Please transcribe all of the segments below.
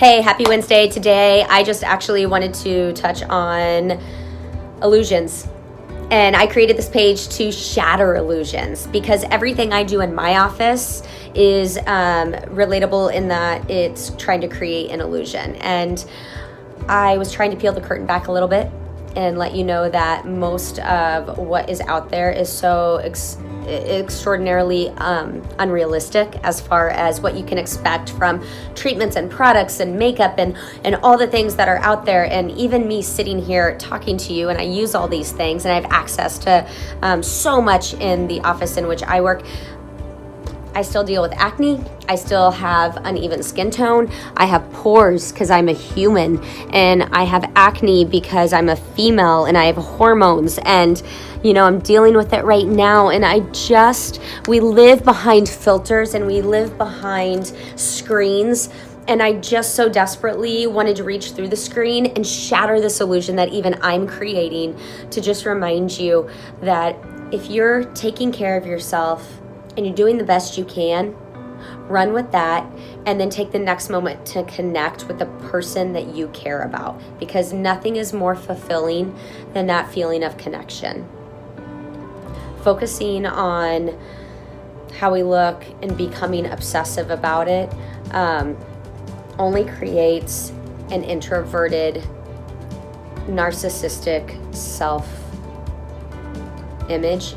Hey, happy Wednesday. Today, I just actually wanted to touch on illusions. And I created this page to shatter illusions because everything I do in my office is relatable in that it's trying to create an illusion. And I was trying to peel the curtain back a little bit and let you know that most of what is out there is so extraordinarily unrealistic as far as what you can expect from treatments and products and makeup and all the things that are out there. And even me sitting here talking to you, and I use all these things and I have access to so much in the office in which I work. I still deal with acne. I still have uneven skin tone. I have pores because I'm a human, and I have acne because I'm a female, and I have hormones, and I'm dealing with it right now. And we live behind filters and we live behind screens. And I just so desperately wanted to reach through the screen and shatter this illusion that even I'm creating, to just remind you that if you're taking care of yourself and you're doing the best you can, run with that, and then take the next moment to connect with the person that you care about, because nothing is more fulfilling than that feeling of connection. Focusing on how we look and becoming obsessive about it only creates an introverted, narcissistic self-image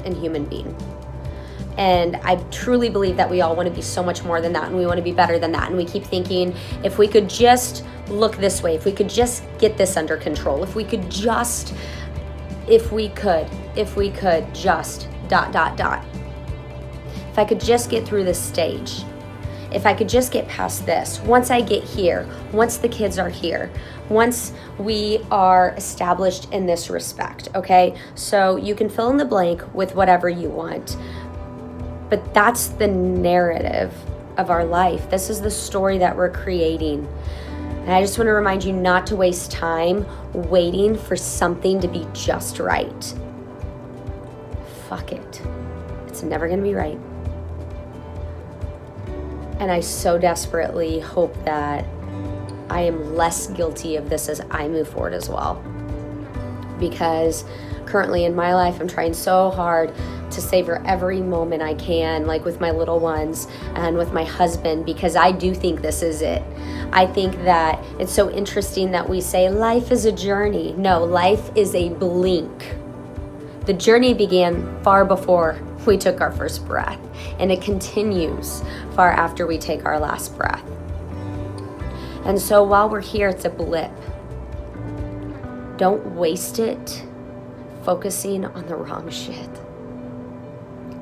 and human being. And I truly believe that we all want to be so much more than that, and we want to be better than that. And we keep thinking, if we could just look this way, if we could just get this under control, if we could just, if we could just, ... If I could just get through this stage, if I could just get past this, once I get here, once the kids are here, once we are established in this respect, okay? So you can fill in the blank with whatever you want. But that's the narrative of our life. This is the story that we're creating. And I just want to remind you not to waste time waiting for something to be just right. Fuck it. It's never going to be right. And I so desperately hope that I am less guilty of this as I move forward as well. Because currently in my life, I'm trying so hard to savor every moment I can, like with my little ones and with my husband, because I do think this is it. I think that it's so interesting that we say life is a journey. No, life is a blink. The journey began far before we took our first breath, and it continues far after we take our last breath. And so while we're here, it's a blip. Don't waste it focusing on the wrong shit.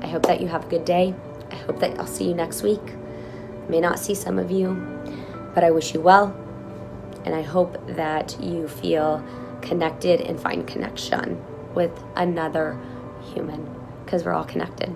I hope that you have a good day. I hope that I'll see you next week. I may not see some of you, but I wish you well. And I hope that you feel connected and find connection with another human, because we're all connected.